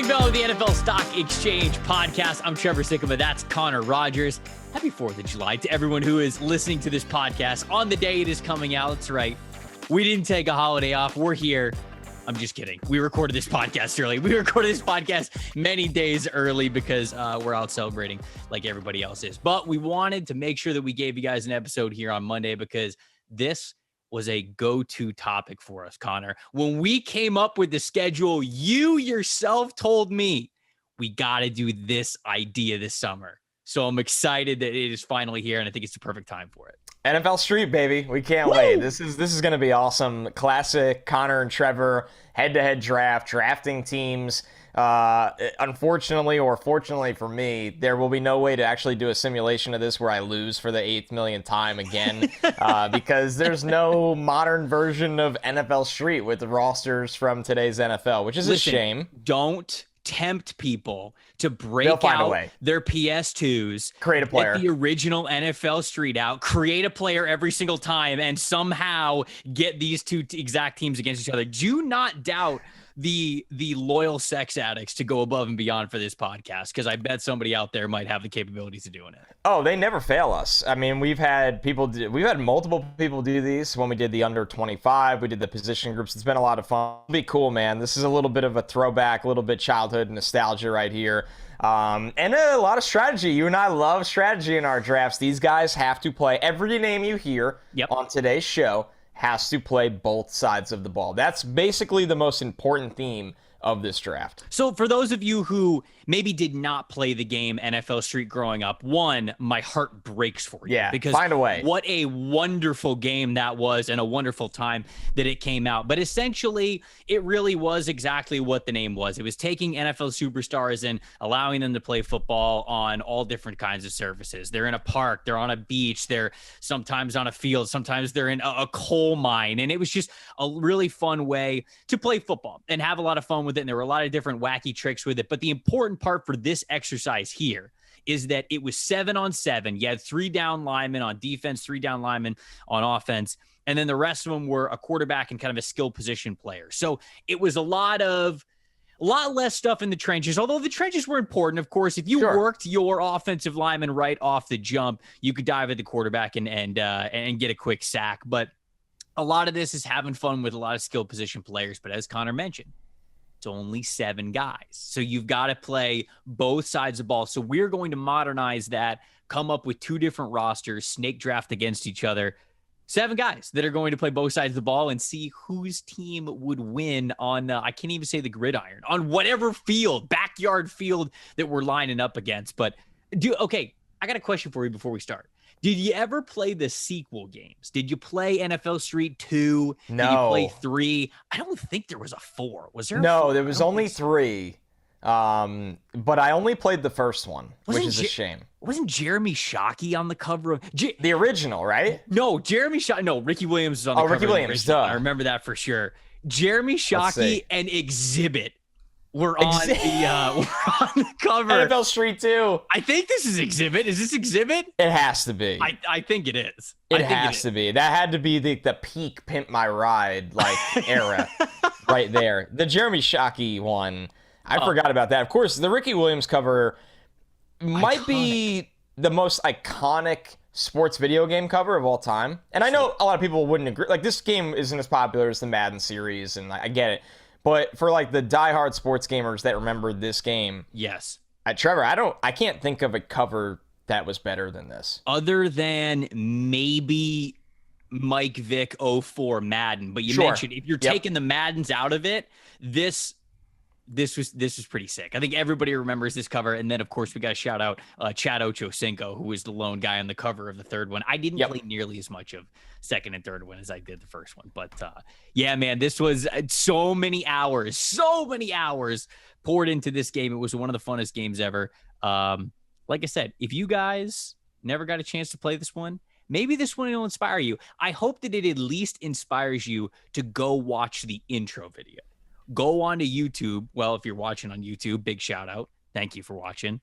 Morning Bell of the NFL Stock Exchange podcast. I'm Trevor Sikkema. That's Connor Rogers. Happy 4th of July to everyone who is listening to this podcast on the day it is coming out. That's right. We didn't take a holiday off. We're here. I'm just kidding. We recorded this podcast early. We recorded this podcast many days early because we're out celebrating like everybody else is. But we wanted to make sure that we gave you guys an episode here on Monday because this was a go-to topic for us, Connor. When we came up with the schedule, you yourself told me we got to do this idea this summer. So I'm excited that it is finally here, and I think it's the perfect time for it. NFL Street, baby. We can't wait. This is going to be awesome. Classic Connor and Trevor head-to-head drafting teams. Unfortunately, or fortunately for me, there will be no way to actually do a simulation of this where I lose for the 8th millionth time again because there's no modern version of NFL Street with the rosters from today's NFL, which is a shame. Don't tempt people to break out their PS2s, create a player, get the original NFL Street out, create a player every single time, and somehow get these two exact teams against each other. Do not doubt the loyal sex addicts to go above and beyond for this podcast, because I bet somebody out there might have the capabilities of doing it. Oh, they never fail us. I mean, we've had multiple people do these. When we did the under 25, we did the position groups. It's been a lot of fun. It'll be cool, man. This is a little bit of a throwback, a little bit childhood nostalgia right here. And a lot of strategy. You and I love strategy in our drafts. These guys have to play. Every name you hear on today's show has to play both sides of the ball. That's basically the most important theme of this draft. So for those of you who maybe did not play the game NFL Street growing up, one, my heart breaks for you. Yeah, because find a way. What a wonderful game that was and a wonderful time that it came out. But essentially, it really was exactly what the name was. It was taking NFL superstars and allowing them to play football on all different kinds of surfaces. They're in a park, they're on a beach, they're sometimes on a field, sometimes they're in a coal mine. And it was just a really fun way to play football and have a lot of fun with it. And there were a lot of different wacky tricks with it. But the important part for this exercise here is that it was 7-on-7. You had 3 down linemen on defense, 3 down linemen on offense. And then the rest of them were a quarterback and kind of a skill position player. So it was a lot less stuff in the trenches, although the trenches were important. Of course, if you worked your offensive lineman right off the jump, you could dive at the quarterback and get a quick sack. But a lot of this is having fun with a lot of skill position players. But as Connor mentioned, it's only 7 guys. So you've got to play both sides of the ball. So we're going to modernize that, come up with 2 different rosters, snake draft against each other. 7 guys that are going to play both sides of the ball and see whose team would win on, I can't even say the gridiron, on whatever field, backyard field that we're lining up against. But okay, I got a question for you before we start. Did you ever play the sequel games? Did you play NFL Street 2? No. Did you play 3? I don't think there was a 4. Was there? No, there was only 3. But I only played the first one, which is a shame. Wasn't Jeremy Shockey on the cover of the original, right? No, Ricky Williams was on the cover. Ricky Williams, duh. I remember that for sure. Jeremy Shockey and Exhibit were on the cover. NFL Street 2. I think this is Exhibit. Is this Exhibit? It has to be. I think it is. It has to be. That had to be the peak Pimp My Ride era right there. The Jeremy Shockey one, I forgot about that. Of course, the Ricky Williams cover might be the most iconic sports video game cover of all time. And I know a lot of people wouldn't agree. Like, this game isn't as popular as the Madden series, and I get it. But for the diehard sports gamers that remember this game, yes, Trevor, I can't think of a cover that was better than this, other than maybe Mike Vick 04 Madden. But you mentioned if you're taking the Maddens out of it, this was pretty sick. I think everybody remembers this cover. And then, of course, we got to shout out Chad Ochocinco, who was the lone guy on the cover of the third one. I didn't play nearly as much of second and third one as I did the first one. But, yeah, man, this was so many hours poured into this game. It was one of the funnest games ever. Like I said, if you guys never got a chance to play this one, maybe this one will inspire you. I hope that it at least inspires you to go watch the intro video. Go on to YouTube. Well, if you're watching on YouTube, big shout out. Thank you for watching.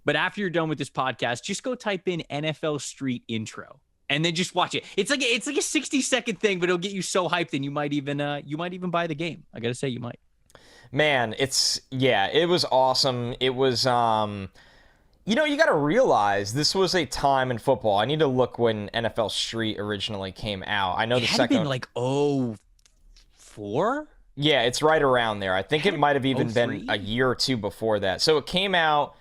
But after you're done with this podcast, just go type in NFL Street intro and then just watch it. It's like a 60-second thing, but it'll get you so hyped and you might even buy the game. I got to say, you might. Man, it was awesome. It was, you got to realize this was a time in football. I need to look when NFL Street originally came out. I know It the had second been like 04? Yeah, it's right around there. I think it might have even been 03? a year or two before that. So it came out,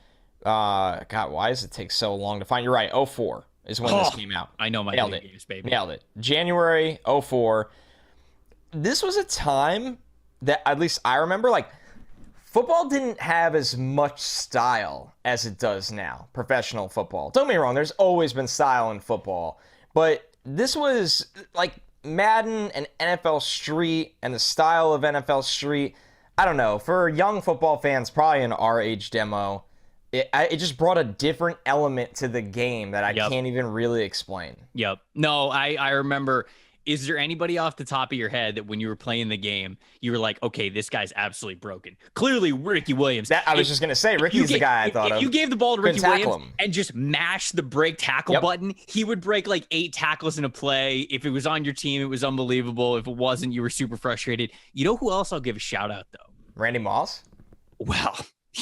God, why does it take so long to find? You're right, 04 is when this came out. I know my Nailed video it. games, baby. Nailed it. January 04. This was a time that at least I remember, like, football didn't have as much style as it does now, professional football. Don't get me wrong, there's always been style in football, but this was like Madden and NFL Street and the style of NFL Street. I don't know, for young football fans, probably an our age demo, it just brought a different element to the game that I can't even really explain. Yep. No, I remember. Is there anybody off the top of your head that when you were playing the game, you were like, okay, this guy's absolutely broken? Clearly, Ricky Williams. I was just going to say, Ricky's the guy I thought of. If you gave the ball to Ricky Williams him and just mashed the break tackle button, he would break like 8 tackles in a play. If it was on your team, it was unbelievable. If it wasn't, you were super frustrated. You know who else I'll give a shout out, though? Randy Moss? Well,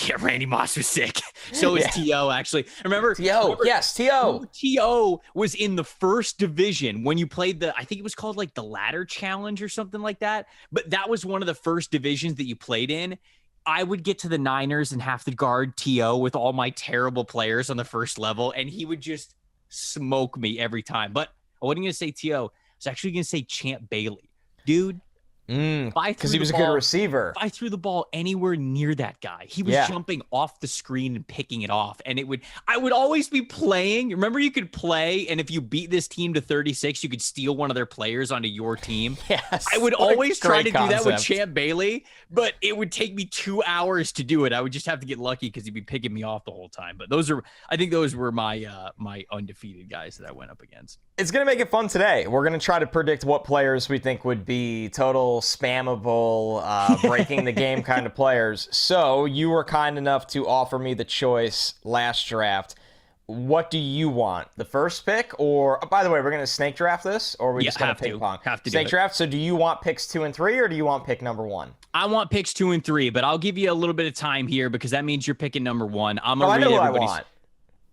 yeah, Randy Moss was sick. So was T.O., actually. Remember? Yes, T.O. T.O. was in the first division when you played I think it was called like the Ladder Challenge or something like that. But that was one of the first divisions that you played in. I would get to the Niners and have to guard T.O. with all my terrible players on the first level, and he would just smoke me every time. But I wasn't going to say T.O. I was actually going to say Champ Bailey. Dude. Because he was a good receiver. If I threw the ball anywhere near that guy, he was jumping off the screen and picking it off. And I would always be playing. Remember, you could play, and if you beat this team to 36, you could steal one of their players onto your team. Yes. I would always try to do that with Champ Bailey, but it would take me 2 hours to do it. I would just have to get lucky because he'd be picking me off the whole time. But I think those were my my undefeated guys that I went up against. It's going to make it fun today. We're going to try to predict what players we think would be total spammable, breaking the game kind of players. So you were kind enough to offer me the choice last draft. What do you want? The first pick? Or, by the way, we're going to snake draft this? Or are we just going to ping pong? Have to snake draft? So do you want picks 2 and 3, or do you want pick number 1? I want picks 2 and 3, but I'll give you a little bit of time here because that means you're picking number 1. I know what I want.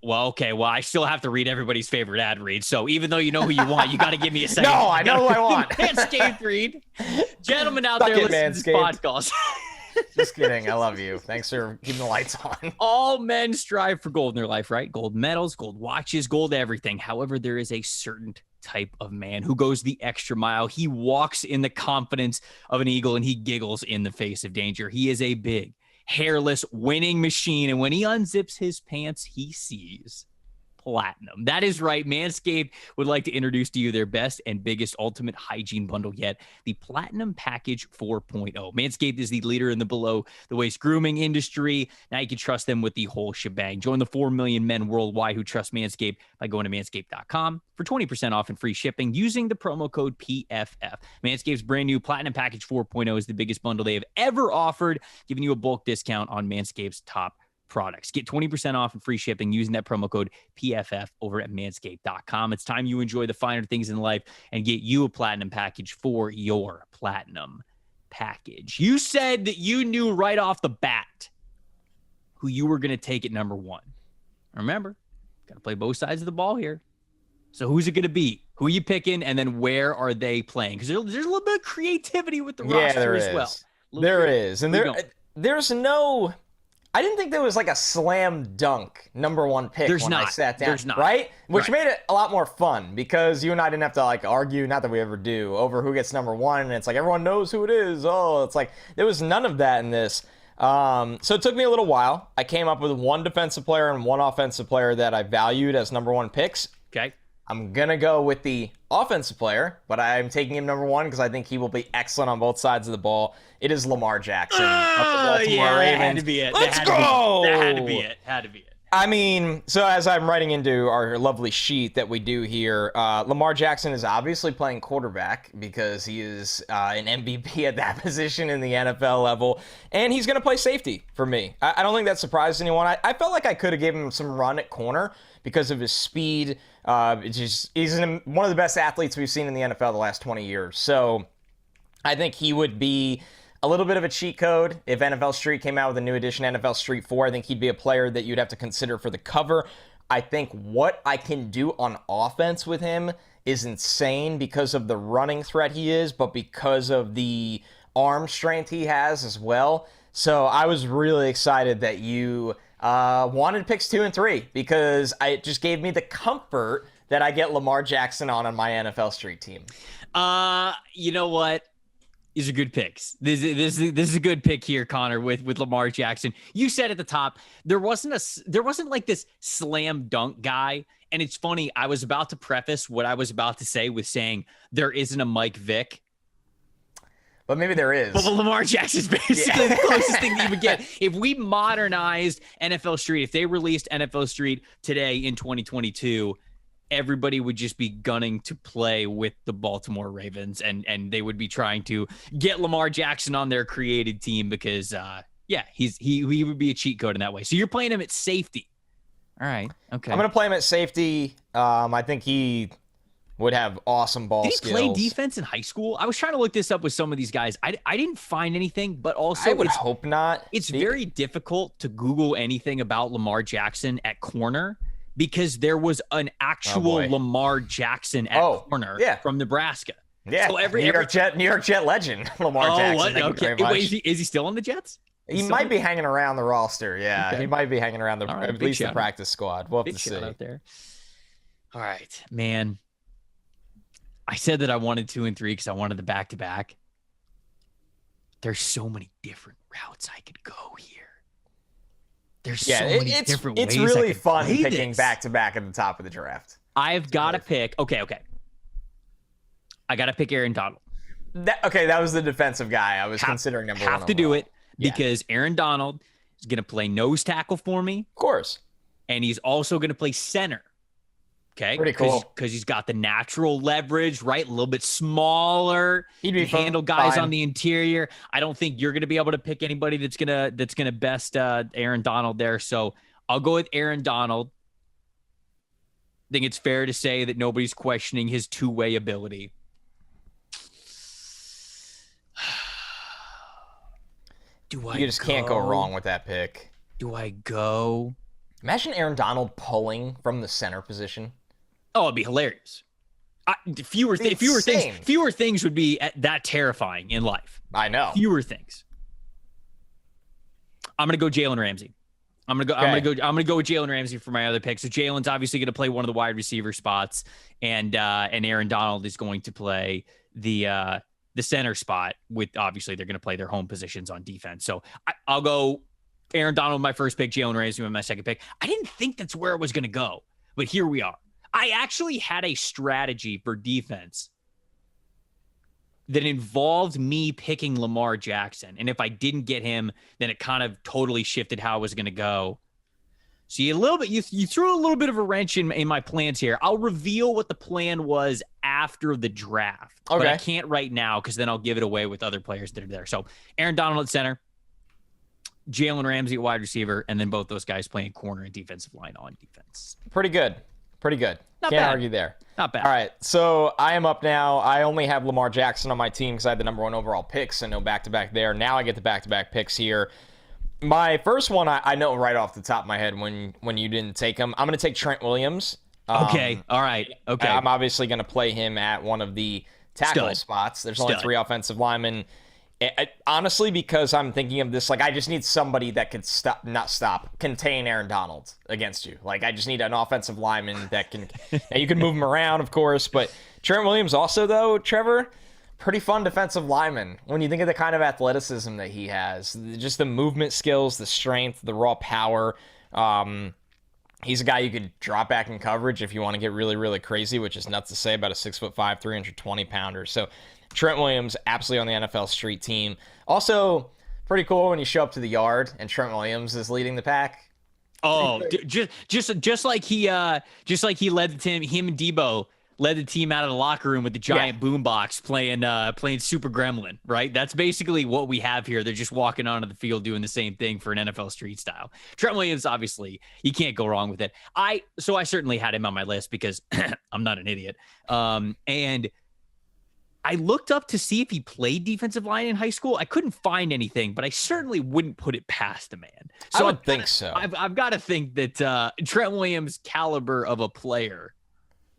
Well, okay. Well, I still have to read everybody's favorite ad read. So even though you know who you want, you got to give me a second. No, I know who I want. Manscaped read. Gentlemen out there listening to this podcast. Just kidding. I love you. Thanks for keeping the lights on. All men strive for gold in their life, right? Gold medals, gold watches, gold everything. However, there is a certain type of man who goes the extra mile. He walks in the confidence of an eagle and he giggles in the face of danger. He is a big, hairless winning machine, and when he unzips his pants, he sees platinum. That is right. Manscaped would like to introduce to you their best and biggest ultimate hygiene bundle yet, the Platinum Package 4.0. Manscaped is the leader in the below the waist grooming industry. Now you can trust them with the whole shebang. Join the 4 million men worldwide who trust Manscaped by going to manscaped.com for 20% off and free shipping using the promo code PFF. Manscaped's brand new Platinum Package 4.0 is the biggest bundle they have ever offered, giving you a bulk discount on Manscaped's top products. Get 20% off and free shipping using that promo code PFF over at manscaped.com. It's time you enjoy the finer things in life and get you a platinum package for your platinum package. You said that you knew right off the bat who you were going to take at number 1. Remember, got to play both sides of the ball here. So who's it going to be? Who are you picking? And then where are they playing? Because there's a little bit of creativity with the roster as well. There is. And there's no... I didn't think there was like a slam dunk number 1 pick I sat down. There's not. Right? Which made it a lot more fun because you and I didn't have to like argue, not that we ever do, over who gets number 1. And it's like everyone knows who it is. Oh, it's like there was none of that in this. So it took me a little while. I came up with 1 defensive player and 1 offensive player that I valued as number 1 picks. Okay. I'm going to go with the offensive player, but I'm taking him number 1 because I think he will be excellent on both sides of the ball. It is Lamar Jackson of the Baltimore Ravens. That had to be it. Let's go! That had to be it. Had to be it. I mean, so as I'm writing into our lovely sheet that we do here, Lamar Jackson is obviously playing quarterback because he is an MVP at that position in the NFL level, and he's going to play safety for me. I don't think that surprised anyone. I felt like I could have given him some run at corner because of his speed. He's one of the best athletes we've seen in the NFL the last 20 years. So I think he would be a little bit of a cheat code. If NFL Street came out with a new edition, NFL Street 4, I think he'd be a player that you'd have to consider for the cover. I think what I can do on offense with him is insane because of the running threat he is, but because of the arm strength he has as well. So I was really excited that you wanted picks 2 and 3 because it just gave me the comfort that I get Lamar Jackson on my NFL Street team. You know what? These are good picks. This is a good pick here, Connor, with Lamar Jackson. You said at the top there wasn't like this slam dunk guy, and it's funny. I was about to preface what I was about to say with saying there isn't a Mike Vick, but maybe there is. But Lamar Jackson's basically the closest thing you would get. If we modernized NFL Street, if they released NFL Street today in 2022. Everybody would just be gunning to play with the Baltimore Ravens, and they would be trying to get Lamar Jackson on their created team because, he would be a cheat code in that way. So you're playing him at safety. All right. Okay. I'm going to play him at safety. I think he would have awesome ball skills. Did he play defense in high school? I was trying to look this up with some of these guys. I didn't find anything, but also I would hope not. It's very difficult to Google anything about Lamar Jackson at corner. Because there was an actual Lamar Jackson at corner from Nebraska. Yeah, so New York Jet legend, Lamar Jackson. Okay. Wait, is he still on the Jets? He might be hanging around the roster. Yeah, okay. He might be hanging around at least the practice squad. We'll have to see. Out there. All right, man. I said that I wanted 2 and 3 because I wanted the back-to-back. There's so many different routes I could go here. There's so many different ways. It's really fun picking back-to-back at the top of the draft. I've got to pick. Okay. I got to pick Aaron Donald. That was the defensive guy I was considering number one. Have to do it because Aaron Donald is going to play nose tackle for me. Of course. And he's also going to play center. Okay. Pretty cool. Because he's got the natural leverage, right? A little bit smaller. He'd handle guys on the interior. I don't think you're going to be able to pick anybody that's gonna best Aaron Donald there. So I'll go with Aaron Donald. I think it's fair to say that nobody's questioning his two-way ability. You just can't go wrong with that pick. Do I go? Imagine Aaron Donald pulling from the center position. Oh, it'd be hilarious. Fewer things would be that terrifying in life. I know. Fewer things. I'm gonna go Jalen Ramsey. I'm gonna go with Jalen Ramsey for my other pick. So Jalen's obviously gonna play one of the wide receiver spots, and Aaron Donald is going to play the center spot. With obviously they're gonna play their home positions on defense. So I'll go Aaron Donald, my first pick, Jalen Ramsey with my second pick. I didn't think that's where it was going to go, but here we are. I actually had a strategy for defense that involved me picking Lamar Jackson. And if I didn't get him, then it kind of totally shifted how I was going to go. So you threw a little bit of a wrench in my plans here. I'll reveal what the plan was after the draft. Okay. But I can't right now because then I'll give it away with other players that are there. So Aaron Donald at center. Jalen Ramsey at wide receiver, and then both those guys playing corner and defensive line on defense. Pretty good. Can't argue there. Not bad. All right, so I am up now. I only have Lamar Jackson on my team because I had the number 1 overall pick, so no back-to-back there. Now I get the back-to-back picks here. My first one, I know right off the top of my head when you didn't take him. I'm going to take Trent Williams. Okay, all right, okay. I'm obviously going to play him at one of the tackle spots. There's only 3 offensive linemen. Honestly, because I'm thinking of this, I just need somebody that could contain Aaron Donald against you. I just need an offensive lineman that can, and you can move him around, of course, but Trent Williams also, though, Trevor, pretty fun defensive lineman. When you think of the kind of athleticism that he has, just the movement skills, the strength, the raw power, he's a guy you could drop back in coverage if you want to get really, really crazy, which is nuts to say about a 6'5", 320-pounder. So Trent Williams, absolutely on the NFL Street team. Also, pretty cool when you show up to the yard and Trent Williams is leading the pack. Oh, just like he led the team. Him and Debo led the team out of the locker room with the giant boombox playing Super Gremlin. Right, that's basically what we have here. They're just walking onto the field doing the same thing for an NFL Street style. Trent Williams, obviously, you can't go wrong with it. I certainly had him on my list because I'm not an idiot. And I looked up to see if he played defensive line in high school. I couldn't find anything, but I certainly wouldn't put it past the man. So I would think so. I've got to think that Trent Williams' caliber of a player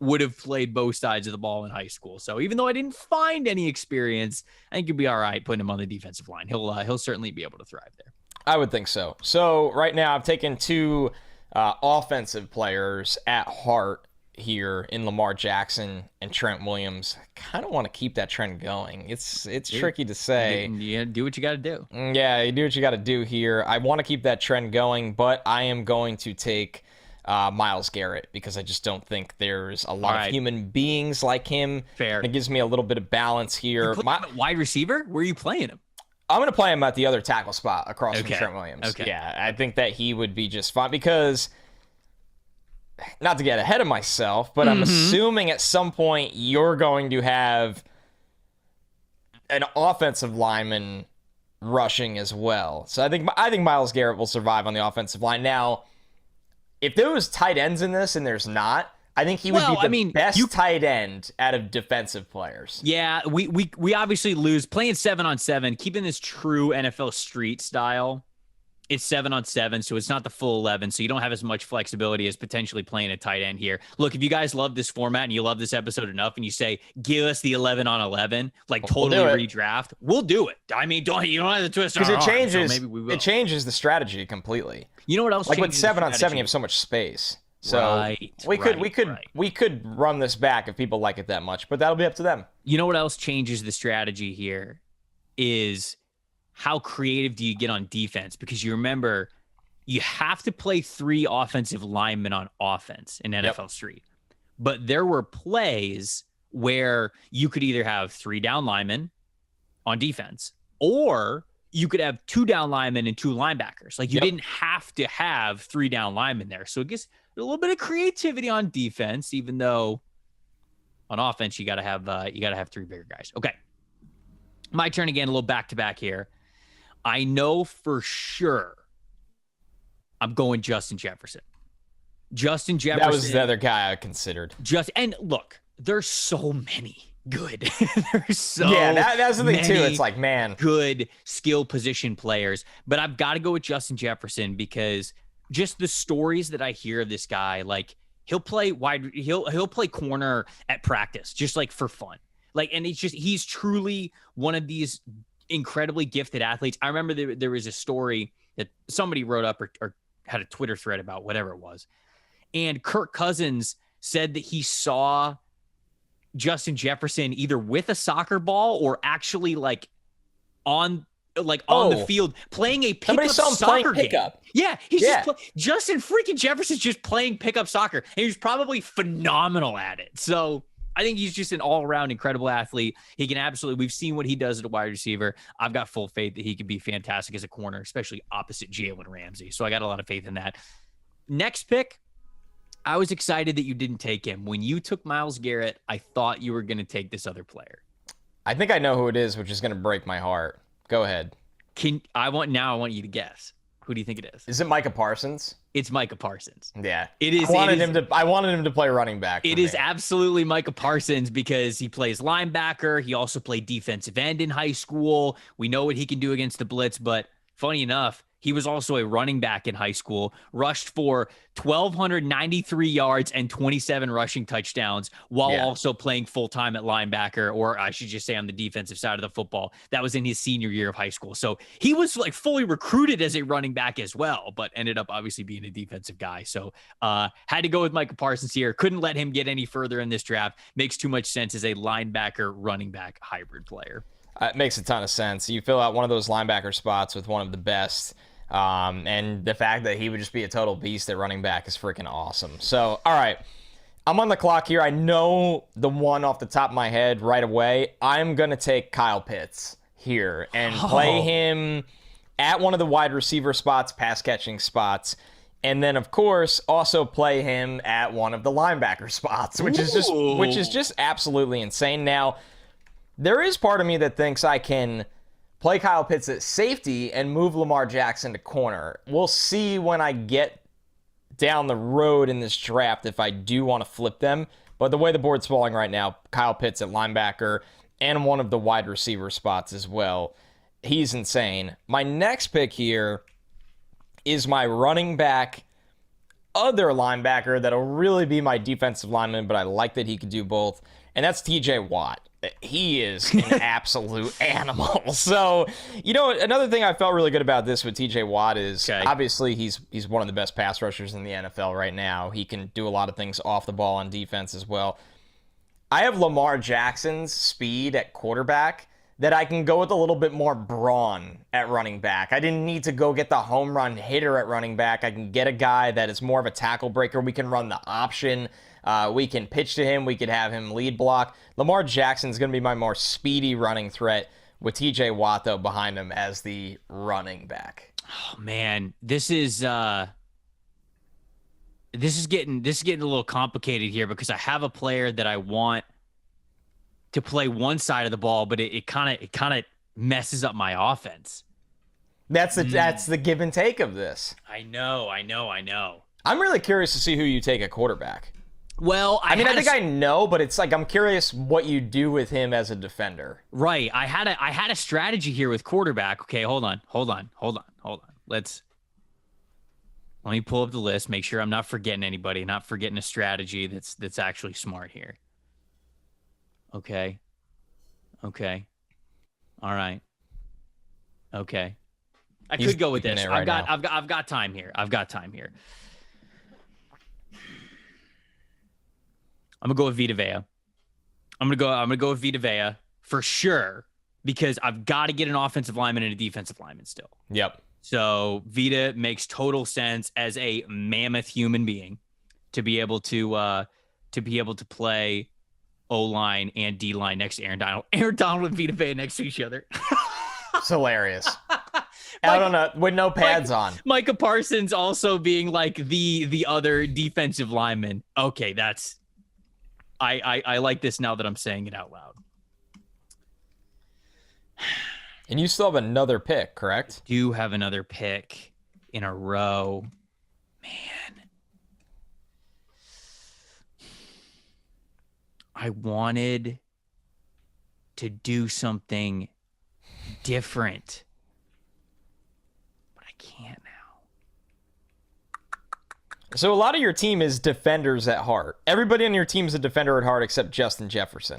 would have played both sides of the ball in high school. So even though I didn't find any experience, I think you'd be all right putting him on the defensive line. He'll certainly be able to thrive there. I would think so. So right now I've taken two offensive players at heart here in Lamar Jackson and Trent Williams. I kind of want to keep that trend going. It's tricky to say. Yeah, do what you got to do. Yeah, you do what you got to do here. I want to keep that trend going, but I am going to take Myles Garrett because I just don't think there's a lot of human beings like him. Fair. And it gives me a little bit of balance here. You put him at wide receiver? Where are you playing him? I'm going to play him at the other tackle spot across from Trent Williams. Okay. Yeah, I think that he would be just fine because, not to get ahead of myself, but I'm assuming at some point you're going to have an offensive lineman rushing as well. So I think Myles Garrett will survive on the offensive line. Now, if there was tight ends in this and there's not, I think he would be the best tight end out of defensive players. Yeah, we obviously lose playing 7-on-7, keeping this true NFL street style. It's 7-on-7, so it's not the full 11, so you don't have as much flexibility as potentially playing a tight end here. Look, if you guys love this format and you love this episode enough and you say, give us the 11-on-11, totally redraft, we'll do it. I mean, you don't have to twist our arm. Because it changes, so maybe we will. It changes the strategy completely. You know what else? Like with 7-on-7, you have so much space. So we could run this back if people like it that much, but that'll be up to them. You know what else changes the strategy here is how creative do you get on defense? Because you remember you have to play 3 offensive linemen on offense in NFL Street. But there were plays where you could either have 3 down linemen on defense or you could have 2 down linemen and 2 linebackers. Like you didn't have to have 3 down linemen there. So it gets a little bit of creativity on defense, even though on offense you got to have 3 bigger guys. Okay, my turn again. A little back to back here. I know for sure I'm going Justin Jefferson. Justin Jefferson. That was the other guy I considered. And look, there's so many good. There's so that's the thing too. It's like, man, good skill position players. But I've got to go with Justin Jefferson because just the stories that I hear of this guy, like he'll play corner at practice, just like for fun. Like, and he's truly one of these incredibly gifted athletes. I remember there was a story that somebody wrote up or had a Twitter thread about, whatever it was. And Kirk Cousins said that he saw Justin Jefferson either with a soccer ball or actually on the field playing a pickup soccer game. Yeah, Justin freaking Jefferson's just playing pickup soccer, and he's probably phenomenal at it. So I think he's just an all-around incredible athlete. He can absolutely, we've seen what he does as a wide receiver. I've got full faith that he could be fantastic as a corner, especially opposite Jalen Ramsey. So I got a lot of faith in that. Next pick, I was excited that you didn't take him. When you took Myles Garrett, I thought you were going to take this other player. I think I know who it is, which is going to break my heart. Go ahead. I want you to guess. Who do you think it is? Is it Micah Parsons? It's Micah Parsons. Yeah. It is. I wanted him to play running back. It is absolutely Micah Parsons because he plays linebacker. He also played defensive end in high school. We know what he can do against the blitz, but funny enough, he was also a running back in high school, rushed for 1,293 yards and 27 rushing touchdowns while also playing full-time at linebacker, or I should just say on the defensive side of the football. That was in his senior year of high school. So he was fully recruited as a running back as well, but ended up obviously being a defensive guy. So had to go with Micah Parsons here. Couldn't let him get any further in this draft. Makes too much sense as a linebacker running back hybrid player. It makes a ton of sense. You fill out one of those linebacker spots with one of the best. And the fact that he would just be a total beast at running back is freaking awesome. So, all right, I'm on the clock here. I know the one off the top of my head right away. I'm going to take Kyle Pitts here and play him at one of the wide receiver spots, pass catching spots. And then, of course, also play him at one of the linebacker spots, which is just absolutely insane. Now, there is part of me that thinks I can play Kyle Pitts at safety and move Lamar Jackson to corner. We'll see when I get down the road in this draft if I do want to flip them. But the way the board's falling right now, Kyle Pitts at linebacker and one of the wide receiver spots as well. He's insane. My next pick here is my running back, other linebacker that'll really be my defensive lineman, but I like that he can do both, and that's TJ Watt. He is an absolute animal. So, another thing I felt really good about this with TJ Watt is obviously he's one of the best pass rushers in the NFL right now. He can do a lot of things off the ball on defense as well. I have Lamar Jackson's speed at quarterback that I can go with a little bit more brawn at running back. I didn't need to go get the home run hitter at running back. I can get a guy that is more of a tackle breaker. We can run the option. We can pitch to him. We could have him lead block. Lamar Jackson's going to be my more speedy running threat with TJ Watt, though, behind him as the running back. Oh, man. This is getting a little complicated here because I have a player that I want to play one side of the ball, but it kind of messes up my offense. That's the give and take of this. I know. I'm really curious to see who you take at quarterback. Well, I think I know, but it's like I'm curious what you do with him as a defender. Right. I had a strategy here with quarterback. Okay, hold on. Let me pull up the list, make sure I'm not forgetting anybody, not forgetting a strategy that's actually smart here. Okay. All right. Okay. I could go with this. I've got time here. I'm gonna go with Vita Vea. I'm gonna go with Vita Vea for sure because I've got to get an offensive lineman and a defensive lineman still. Yep. So Vita makes total sense as a mammoth human being to be able to play O-line and D-line next to Aaron Donald. Aaron Donald and Vita Vea next to each other. It's hilarious. I don't know, with no pads on. Micah Parsons also being like the other defensive lineman. Okay, that's I like this now that I'm saying it out loud. And you still have another pick, correct? I do have another pick in a row. Man. I wanted to do something different, but I can't now. So a lot of your team is defenders at heart. Everybody on your team is a defender at heart except Justin Jefferson.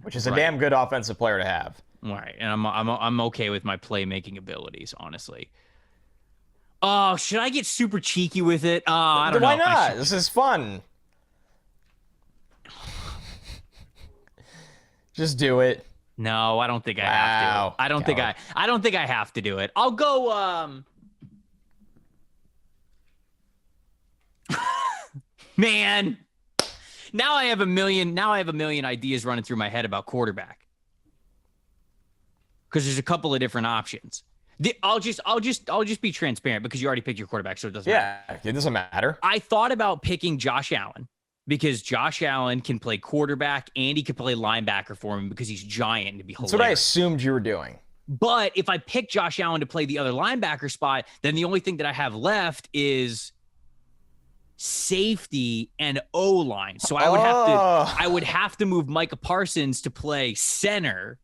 Which is a damn good offensive player to have. Right, and I'm okay with my playmaking abilities, honestly. Oh, should I get super cheeky with it? I don't know. Why not? This is fun. Just do it. No, I don't think I have to. I don't think I have to do it. I'll go man. Now I have a million ideas running through my head about quarterback. Because there's a couple of different options. I'll just be transparent because you already picked your quarterback, so it doesn't matter. Yeah, it doesn't matter. I thought about picking Josh Allen because Josh Allen can play quarterback and he can play linebacker for him because he's giant and to be hilarious. That's what I assumed you were doing. But if I pick Josh Allen to play the other linebacker spot, then the only thing that I have left is safety and O-line. So I would have to move Micah Parsons to play center.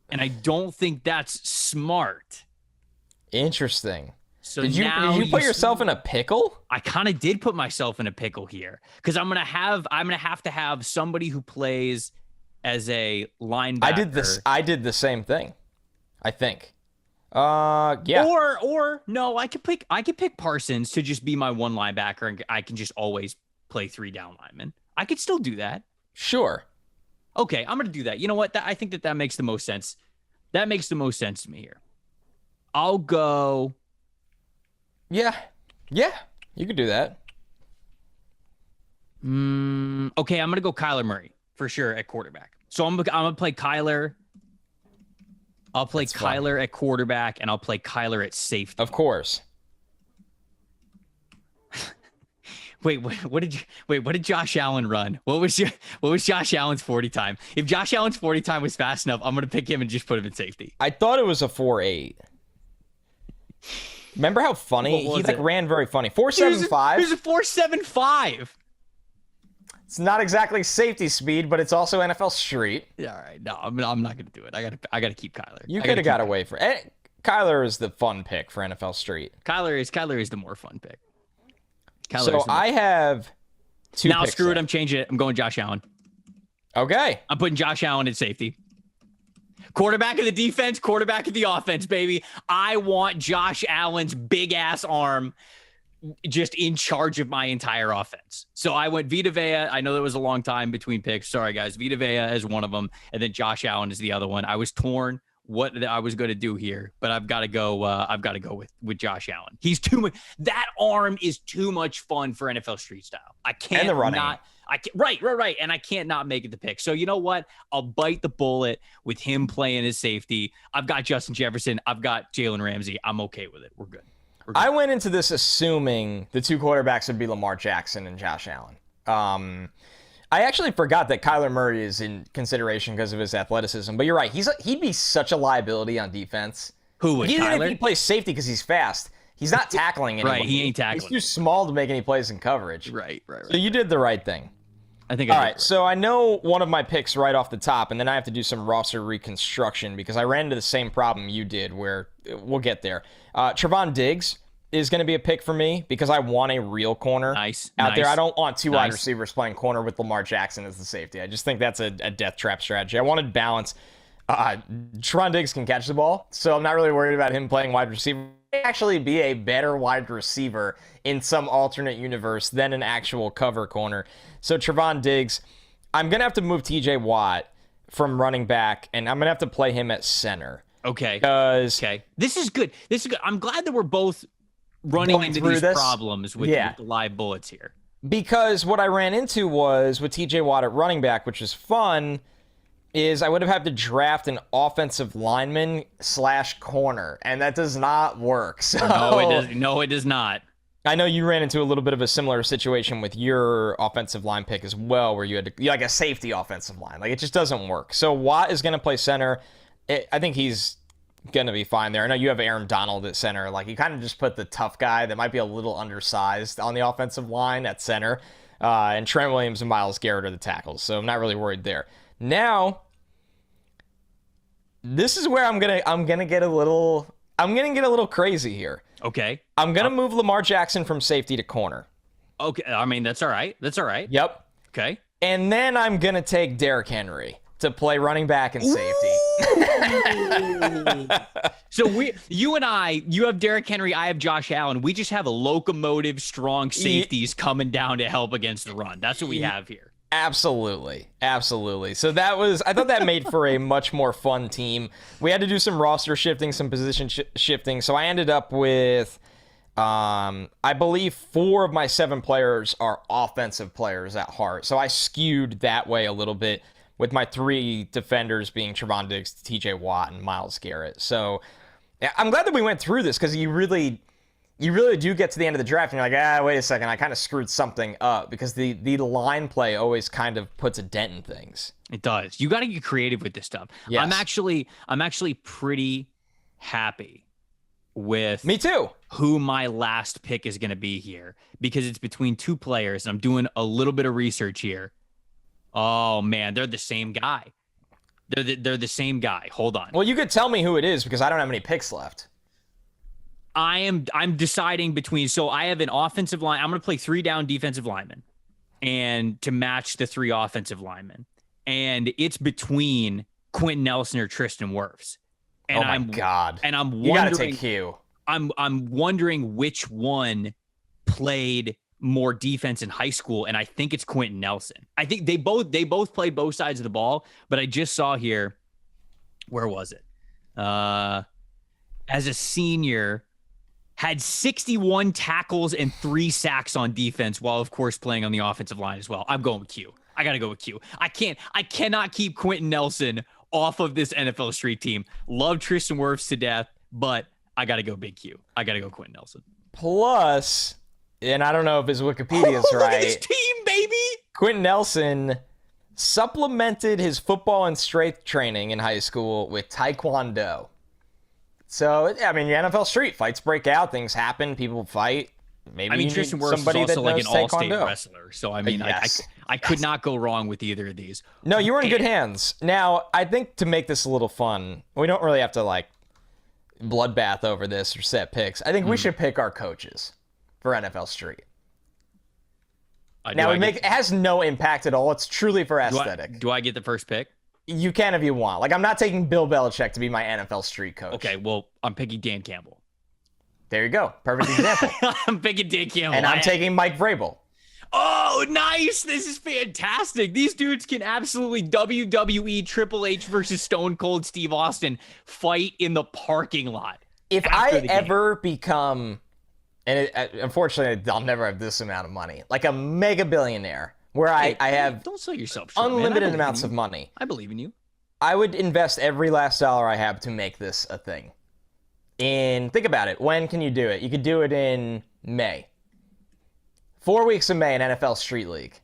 And I don't think that's smart. Interesting. So did you put yourself in a pickle? I kind of did put myself in a pickle here because I'm gonna have to have somebody who plays as a linebacker. I did the same thing. I think. Yeah. Or no, I could pick Parsons to just be my one linebacker, and I can just always play 3 down linemen. I could still do that. Sure. Okay, I'm going to do that. You know what? I think that makes the most sense. That makes the most sense to me here. I'll go. Yeah, you could do that. Okay, I'm going to go Kyler Murray for sure at quarterback. So I'm going to play Kyler. I'll play Kyler at quarterback, and I'll play Kyler at safety. Of course. Wait, what did Josh Allen run? What was Josh Allen's 40 time? If Josh Allen's 40 time was fast enough, I'm going to pick him and just put him in safety. I thought it was a 4.8. Remember how funny? He ran very funny. 4.75. He was a 4.75. It's not exactly safety speed, but it's also NFL Street. Yeah, all right. No, I'm not gonna do it. I gotta keep Kyler. You could have got away for it. Kyler is the fun pick for NFL Street. Kyler is the more fun pick. So I have two. Now picks screw it. left. I'm changing it. I'm going Josh Allen. Okay. I'm putting Josh Allen at safety. Quarterback of the defense, quarterback of the offense, baby. I want Josh Allen's big ass arm just in charge of my entire offense. So I went Vita Vea. I know there was a long time between picks. Sorry, guys. Vita Vea is one of them, and then Josh Allen is the other one. I was torn what I was going to do here, but I've got to go. I've got to go with Josh Allen. He's too much. That arm is too much fun for NFL Street Style. I can't And the running. I can't, right. And I can't not make it the pick. So you know what? I'll bite the bullet with him playing his safety. I've got Justin Jefferson. I've got Jalen Ramsey. I'm okay with it. We're good. I went into this assuming the two quarterbacks would be Lamar Jackson and Josh Allen. I actually forgot that Kyler Murray is in consideration because of his athleticism. But you're right. He'd be such a liability on defense. Who would? Even Kyler? if he plays safety because he's fast. He's not tackling anyone. Right, he ain't tackling. He's too small to make any plays in coverage. Right. So you did the right thing. I think. All right, so I know one of my picks right off the top, and then I have to do some roster reconstruction because I ran into the same problem you did where we'll get there. Trevon Diggs is going to be a pick for me because I want a real corner out there. I don't want two wide receivers playing corner with Lamar Jackson as the safety. I just think that's a death trap strategy. I wanted balance. Trevon Diggs can catch the ball, so I'm not really worried about him playing wide receiver. He may actually be a better wide receiver in some alternate universe than an actual cover corner. So Trevon Diggs, I'm going to have to move TJ Watt from running back, and I'm going to have to play him at center. Okay. Okay. This is good. I'm glad that we're both running into these problems with the live bullets here. Because what I ran into was with TJ Watt at running back, which is fun, is I would have had to draft an offensive lineman / corner, and that does not work. So No, it does not. I know you ran into a little bit of a similar situation with your offensive line pick as well, where you had to, like a safety offensive line. Like, it just doesn't work. So Watt is going to play center. I think he's going to be fine there. I know you have Aaron Donald at center. Like, you kind of just put the tough guy that might be a little undersized on the offensive line at center. And Trent Williams and Myles Garrett are the tackles. So I'm not really worried there. Now, this is where I'm gonna get a little crazy here. Okay. I'm gonna move Lamar Jackson from safety to corner. Okay. I mean, that's all right. Yep. Okay. And then I'm gonna take Derrick Henry to play running back and safety. So you have Derrick Henry, I have Josh Allen. We just have a locomotive, strong safeties coming down to help against the run. That's what we have here. Absolutely. So I thought that made for a much more fun team. We had to do some roster shifting, some position shifting. So I ended up with, I believe 4 of my 7 players are offensive players at heart. So I skewed that way a little bit with my 3 defenders being Trevon Diggs, TJ Watt, and Myles Garrett. So I'm glad that we went through this because you really do get to the end of the draft and you're like, wait a second, I kind of screwed something up because the line play always kind of puts a dent in things. It does. You got to get creative with this stuff. Yes. I'm actually pretty happy with me too who my last pick is going to be here because it's between 2 players and I'm doing a little bit of research here. Oh man, they're the same guy. They're the same guy. Hold on. Well, you could tell me who it is because I don't have any picks left. I'm deciding between, so I have an offensive line. I'm going to play 3 down defensive linemen and to match the 3 offensive linemen. And it's between Quentin Nelson or Tristan Wirfs. And oh my God. And I'm wondering, you got to take Q. I'm wondering which one played more defense in high school. And I think it's Quentin Nelson. I think they both played both sides of the ball, but I just saw here, where was it? As a senior, had 61 tackles and 3 sacks on defense while, of course, playing on the offensive line as well. I'm going with Q. I got to go with Q. I cannot keep Quentin Nelson off of this NFL Street team. Love Tristan Wirfs to death, but I got to go big Q. I got to go Quentin Nelson. Plus, and I don't know if his Wikipedia's right. His team, baby! Quentin Nelson supplemented his football and strength training in high school with Taekwondo. So, I mean, the NFL Street fights break out, things happen, people fight. maybe I mean, you Tristan need Wirfs is somebody that also like an knows all-state Taekwondo. wrestler. So, I mean, Yes. I could not go wrong with either of these. No, you were in good hands. Now, I think to make this a little fun, we don't really have to like bloodbath over this or set picks. I think we should pick our coaches for NFL Street. Now, it has no impact at all. It's truly for aesthetic. Do I get the first pick? You can if you want. Like, I'm not taking Bill Belichick to be my NFL Street coach. Okay, well, I'm picking Dan Campbell. There you go. Perfect example. I'm picking Dan Campbell. And I'm taking Mike Vrabel. Oh, nice. This is fantastic. These dudes can absolutely WWE Triple H versus Stone Cold Steve Austin fight in the parking lot. If I ever become, and unfortunately, I'll never have this amount of money, like a mega billionaire, where I have don't sell yourself short, unlimited amounts of money. I believe in you. I would invest every last dollar I have to make this a thing. And think about it. When can you do it? You could do it in May. 4 weeks in May in NFL Street League.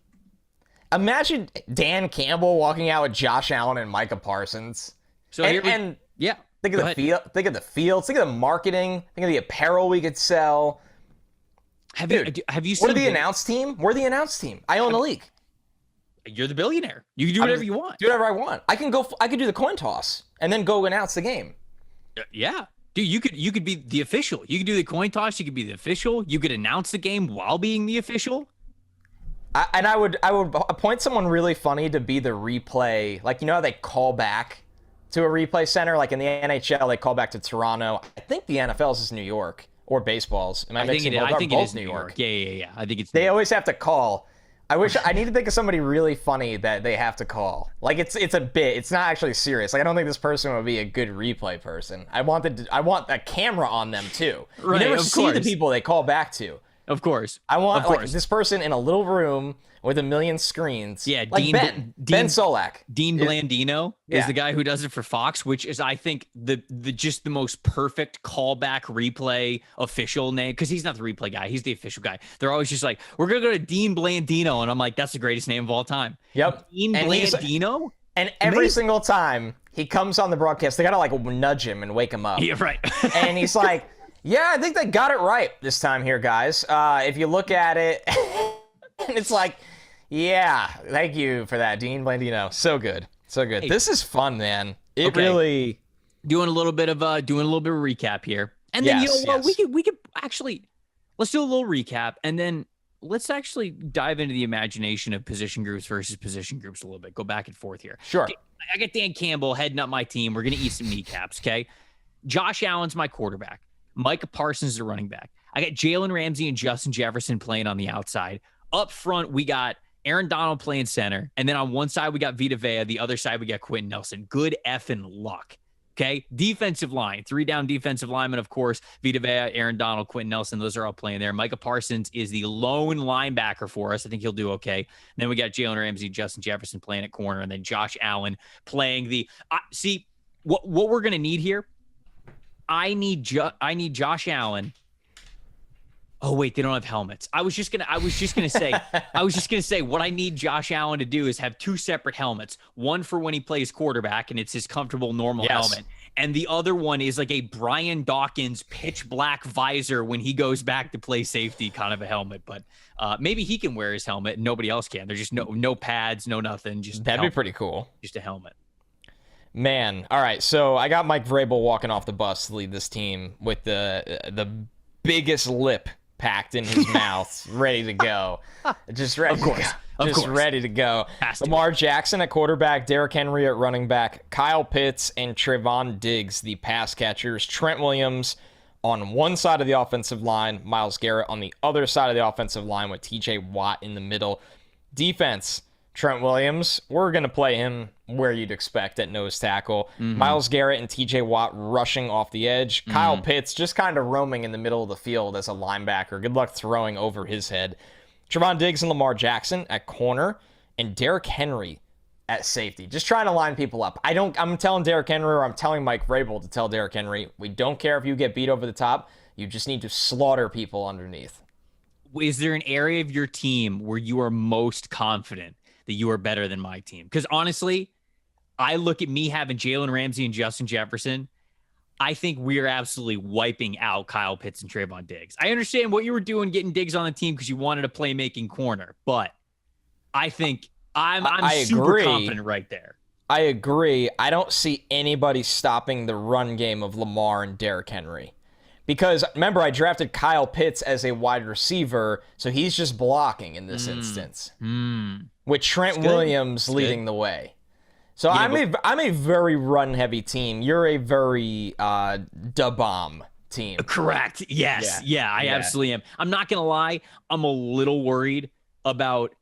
Imagine Dan Campbell walking out with Josh Allen and Micah Parsons. So yeah. Think of the field. Think of the fields. Think of the marketing. Think of the apparel we could sell. Have you seen? We're the announce team. We're the announce team. I own the league. You're the billionaire. You can do whatever you want. Do whatever I want. I can do the coin toss and then go announce the game. Yeah. Dude, you could be the official. You could do the coin toss. You could be the official. You could announce the game while being the official. I would appoint someone really funny to be the replay. Like, you know how they call back to a replay center? Like in the NHL, they call back to Toronto. I think the NFL's is New York or baseball's. I think it is New York. Yeah. I think it's. They always have to call. I need to think of somebody really funny that they have to call. Like it's a bit. It's not actually serious. Like I don't think this person would be a good replay person. I want a camera on them too. Right, you never see the people they call back to. Of course. I want like this person in a little room with a million screens. Yeah, like Ben Solak. Dean Blandino is the guy who does it for Fox, which is, I think, the most perfect callback replay official name, because he's not the replay guy, he's the official guy. They're always just like, we're gonna go to Dean Blandino, and I'm like, that's the greatest name of all time. Yep. Dean Blandino. And every single time he comes on the broadcast, they gotta like nudge him and wake him up. Yeah, right. And he's like, yeah, I think they got it right this time here, guys. If you look at it, and it's like, yeah, thank you for that, Dean Blandino. So good. Hey, this is fun, man. It really doing a little bit of recap here. And then you know what? We could actually, let's do a little recap, and then let's actually dive into the imagination of position groups versus position groups a little bit. Go back and forth here. Sure. I got Dan Campbell heading up my team. We're gonna eat some kneecaps, okay? Josh Allen's my quarterback. Micah Parsons is the running back. I got Jalen Ramsey and Justin Jefferson playing on the outside. Up front, we got Aaron Donald playing center. And then on one side, we got Vita Vea. The other side, we got Quentin Nelson. Good effing luck. Okay? Defensive line. 3 down defensive linemen, of course. Vita Vea, Aaron Donald, Quentin Nelson. Those are all playing there. Micah Parsons is the lone linebacker for us. I think he'll do okay. And then we got Jalen Ramsey, Justin Jefferson playing at corner. And then Josh Allen playing the... see, what we're going to need here, I need Josh Allen. Oh wait, they don't have helmets. I was just gonna say what I need Josh Allen to do is have 2 separate helmets. One for when he plays quarterback and it's his comfortable normal helmet, and the other one is like a Brian Dawkins pitch black visor when he goes back to play safety, kind of a helmet. But maybe he can wear his helmet and nobody else can. There's just no pads, no nothing. Just that'd be pretty cool. Just a helmet. Man, all right. So I got Mike Vrabel walking off the bus to lead this team with the biggest lip packed in his mouth, ready to go. Just ready to go. Lamar Jackson at quarterback, Derrick Henry at running back, Kyle Pitts and Trevon Diggs, the pass catchers, Trent Williams on one side of the offensive line, Myles Garrett on the other side of the offensive line with TJ Watt in the middle. Defense, Trent Williams, we're going to play him where you'd expect at nose tackle. Myles Garrett and TJ Watt rushing off the edge. Kyle Pitts just kind of roaming in the middle of the field as a linebacker. Good luck throwing over his head. Trevon Diggs and Lamar Jackson at corner, and Derrick Henry at safety. Just trying to line people up. I'm telling Derrick Henry, or I'm telling Mike Vrabel to tell Derrick Henry, we don't care if you get beat over the top. You just need to slaughter people underneath. Is there an area of your team where you are most confident that you are better than my team? Because honestly, I look at me having Jalen Ramsey and Justin Jefferson. I think we are absolutely wiping out Kyle Pitts and Trayvon Diggs. I understand what you were doing getting Diggs on the team because you wanted a playmaking corner, but I think I'm super confident right there. I agree. I don't see anybody stopping the run game of Lamar and Derrick Henry. Because, remember, I drafted Kyle Pitts as a wide receiver, so he's just blocking in this instance. With Trent Williams leading the way. So yeah, I'm a very run-heavy team. You're a very da-bomb team. Correct. Yes. Yeah, I absolutely am. I'm not going to lie. I'm a little worried about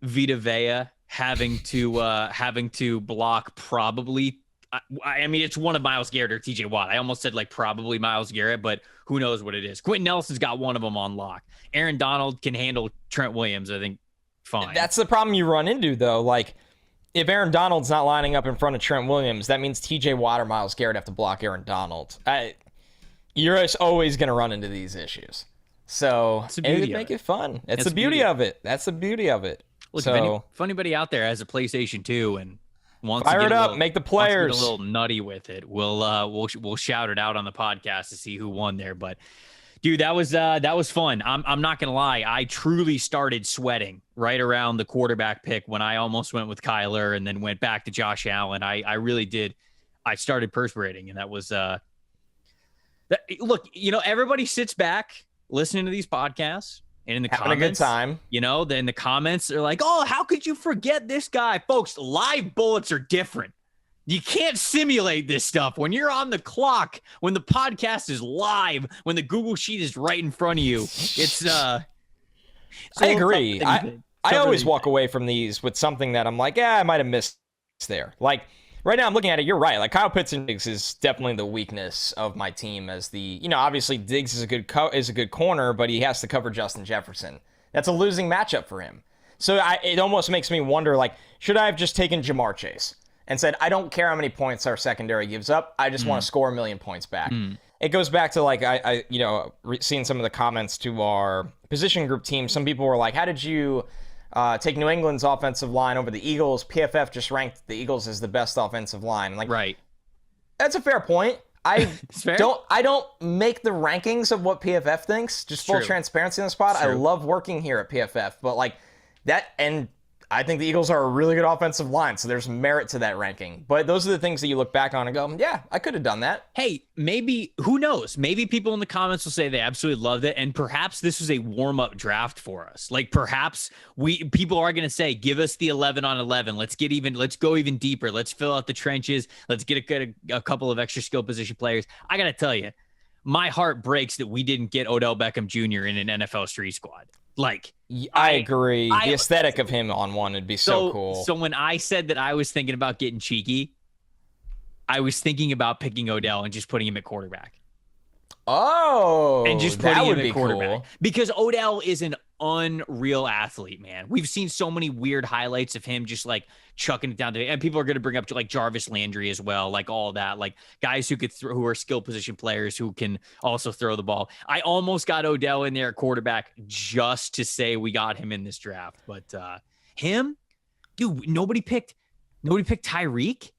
Vita Vea having to block probably. I mean, it's one of Myles Garrett or TJ Watt. I almost said like probably Myles Garrett, but who knows what it is. Quentin Nelson's got one of them on lock. Aaron Donald can handle Trent Williams, I think, fine. That's the problem you run into, though. Like, if Aaron Donald's not lining up in front of Trent Williams, that means TJ Watt or Myles Garrett have to block Aaron Donald. You're always going to run into these issues. So it would make it fun. That's the beauty of it. That's the beauty of it. Look, if anybody out there has a PlayStation 2 and wants fire to it up, make the players a little nutty with it, we'll shout it out on the podcast to see who won there. But dude, that was fun. I'm not gonna lie, I truly started sweating right around the quarterback pick when I almost went with Kyler and then went back to Josh Allen. I really did. I started perspirating, and that was look, everybody sits back listening to these podcasts. And in the having comments, a good time. Then the comments are like, oh, how could you forget this guy? Folks, live bullets are different. You can't simulate this stuff. When you're on the clock, when the podcast is live, when the Google Sheet is right in front of you, it's I agree. I always walk away from these with something that I'm like, I might have missed there. Like, right now I'm looking at it, you're right. Like, Kyle Pitts and Diggs is definitely the weakness of my team as obviously Diggs is a good corner, but he has to cover Justin Jefferson. That's a losing matchup for him. So it almost makes me wonder, like, should I have just taken Jamar Chase and said, I don't care how many points our secondary gives up. I just want to score 1 million points back. It goes back to, like, I seeing some of the comments to our position group team. Some people were like, how did you take New England's offensive line over the Eagles? PFF just ranked the Eagles as the best offensive line. Like, right. That's a fair point. I don't make the rankings of what PFF thinks. Just full transparency on the spot. I love working here at PFF, but like that, and I think the Eagles are a really good offensive line, so there's merit to that ranking. But those are the things that you look back on and go, yeah, I could have done that. Hey, maybe, who knows? Maybe people in the comments will say they absolutely loved it, and perhaps this was a warm-up draft for us. Like, perhaps people are going to say, give us the 11 on 11. Let's go even deeper. Let's fill out the trenches. Let's get a couple of extra skill position players. I got to tell you, my heart breaks that we didn't get Odell Beckham Jr. in an NFL street squad. Like, I agree. The aesthetic of him on one would be so cool. So when I said that I was thinking about getting cheeky, I was thinking about picking Odell and just putting him at quarterback. Oh, and just putting him at quarterback. Cool. Because Odell is an unreal athlete, man. We've seen so many weird highlights of him just like chucking it down to, and people are going to bring up like Jarvis Landry as well, like all that, like guys who could who are skill position players who can also throw the ball. I almost got Odell in there at quarterback just to say we got him in this draft, but him, dude, nobody picked Tyreek.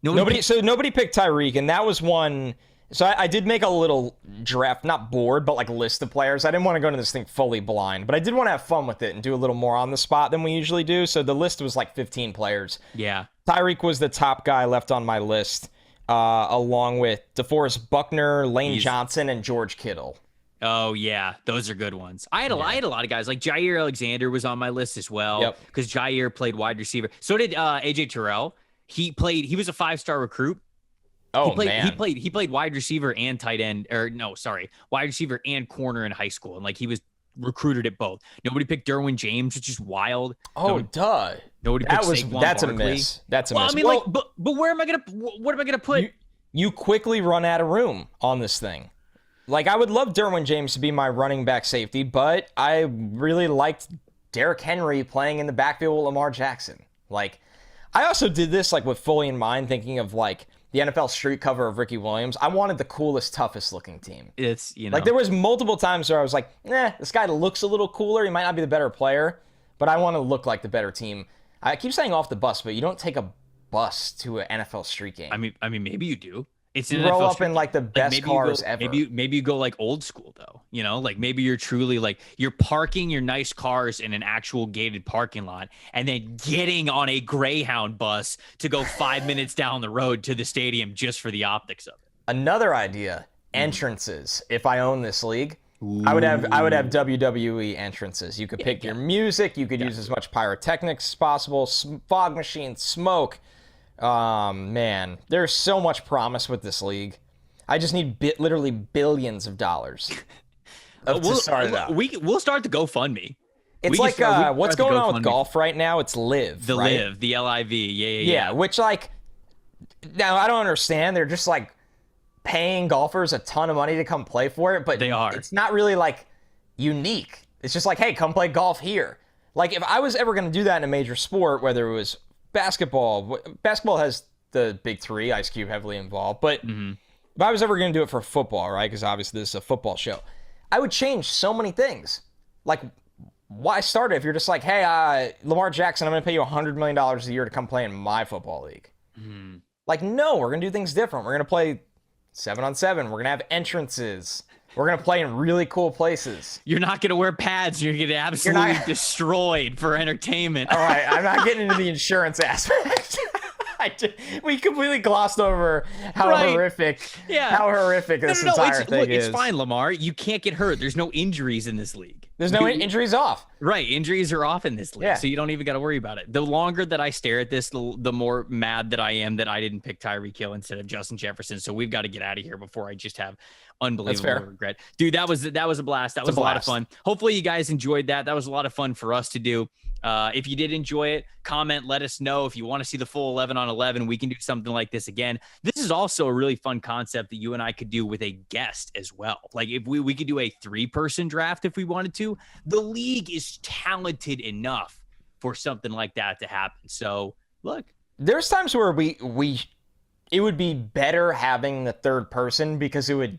Nobody picked Tyreek, and that was one. So I did make a little draft, not board, but like list of players. I didn't want to go into this thing fully blind, but I did want to have fun with it and do a little more on the spot than we usually do. So the list was like 15 players. Yeah. Tyreek was the top guy left on my list, along with DeForest Buckner, Lane Johnson, and George Kittle. Oh, yeah. Those are good ones. I had a lot of guys. Like Jair Alexander was on my list as well because Jair played wide receiver. So did AJ Terrell. He was a 5-star recruit. Oh, man. He played wide receiver and tight end, wide receiver and corner in high school. And like he was recruited at both. Nobody picked Derwin James, which is wild. Oh, duh. Nobody picked Saquon That's Barkley. A miss. That's a miss. I mean, but what am I gonna put? You quickly run out of room on this thing. Like, I would love Derwin James to be my running back safety, but I really liked Derrick Henry playing in the backfield with Lamar Jackson. Like, I also did this like with fully in mind, thinking of like the NFL street cover of Ricky Williams. I wanted the coolest, toughest looking team. It's, like there was multiple times where I was like, this guy looks a little cooler. He might not be the better player, but I want to look like the better team. I keep saying off the bus, but you don't take a bus to an NFL street game. I mean, maybe you do. It's You an roll NFL up in like the best maybe cars you go, ever. Maybe you go like old school though, like maybe you're truly like you're parking your nice cars in an actual gated parking lot and then getting on a Greyhound bus to go 5 minutes down the road to the stadium just for the optics of it. Another idea, entrances. If I own this league, I would have WWE entrances. You could pick your music. You could use as much pyrotechnics as possible. Fog machines, smoke. Man, there's so much promise with this league. I just need literally billions of dollars to start it out. We'll start the GoFundMe. It's like what's going on with golf right now? It's Live, the right? Live, the LIV. Yeah. Which like now I don't understand. They're just like paying golfers a ton of money to come play for it, but they are. It's not really like unique. It's just like, hey, come play golf here. Like if I was ever going to do that in a major sport, whether it was basketball has the big three, Ice Cube heavily involved, but if I was ever going to do it for football, right, because obviously this is a football show, I would change so many things. Like, why start it if you're just like, hey, Lamar Jackson, I'm going to pay you $100 million a year to come play in my football league. Like, no, we're going to do things different. We're going to play 7-on-7. We're going to have entrances. We're going to play in really cool places. You're not going to wear pads. You're going to get absolutely destroyed for entertainment. All right, I'm not getting into the insurance aspect. We completely glossed over how horrific this entire thing is. It's fine, Lamar. You can't get hurt. There's no injuries in this league. There's no injuries off. Right. Injuries are off in this league, so you don't even got to worry about it. The longer that I stare at this, the more mad that I am that I didn't pick Tyreek Hill instead of Justin Jefferson. So we've got to get out of here before I just have unbelievable regret. Dude, that was a blast. That was a lot of fun. Hopefully you guys enjoyed that. That was a lot of fun for us to do. If you did enjoy it, comment, let us know. If you want to see the full 11 on 11, we can do something like this again. This is also a really fun concept that you and I could do with a guest as well. Like if we could do a 3-person draft if we wanted to. The league is talented enough for something like that to happen. So look, there's times where it would be better having the third person because it would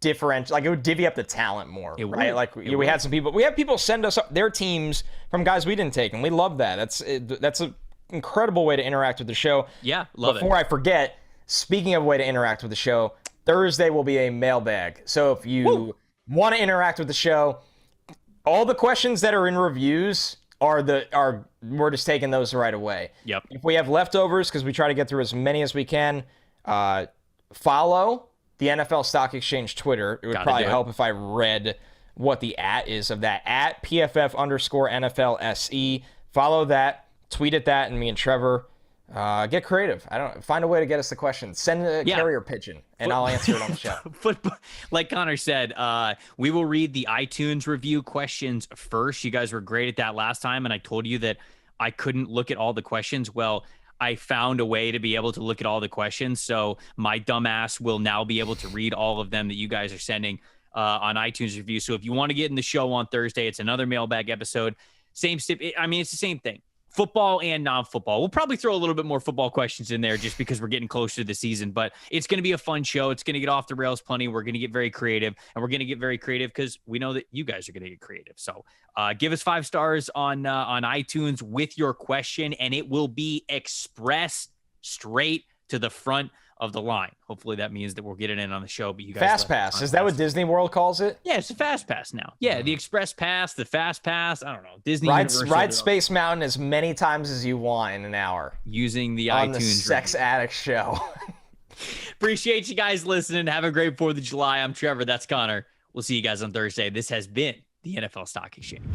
it would divvy up the talent more, right? Like we had some people, we have people send us their teams from guys we didn't take, and we love that. That's an incredible way to interact with the show. Yeah, love it. Before I forget, speaking of a way to interact with the show, Thursday will be a mailbag. So if you want to interact with the show, all the questions that are in reviews we're just taking those right away. Yep. If we have leftovers, because we try to get through as many as we can, follow the NFL Stock Exchange Twitter. It would probably help if I read what the @ is of that. @ PFF_NFLSE. Follow that. Tweet at that, and me and Trevor get creative. Find a way to get us the questions. Send a carrier pigeon, and I'll answer it on the show. Like Connor said, we will read the iTunes review questions first. You guys were great at that last time, and I told you that I couldn't look at all the questions. Well, I found a way to be able to look at all the questions. So my dumbass will now be able to read all of them that you guys are sending on iTunes review. So if you want to get in the show on Thursday, it's another mailbag episode. It's the same thing. Football and non-football. We'll probably throw a little bit more football questions in there just because we're getting closer to the season, but it's going to be a fun show. It's going to get off the rails plenty. We're going to get very creative, and we're going to get very creative because we know that you guys are going to get creative. So give us 5 stars on iTunes with your question, and it will be expressed straight to the front of the line. Hopefully that means that we'll get it in on the show. But you guys, Fast Pass, is that what Disney World calls it? Yeah, it's a Fast Pass now. Yeah, the Express Pass, the Fast Pass. I don't know. Disney ride Space Mountain as many times as you want in an hour using the on iTunes the Sex Addict Show. Appreciate you guys listening. Have a great 4th of July. I'm Trevor. That's Connor. We'll see you guys on Thursday. This has been the NFL Stock Exchange.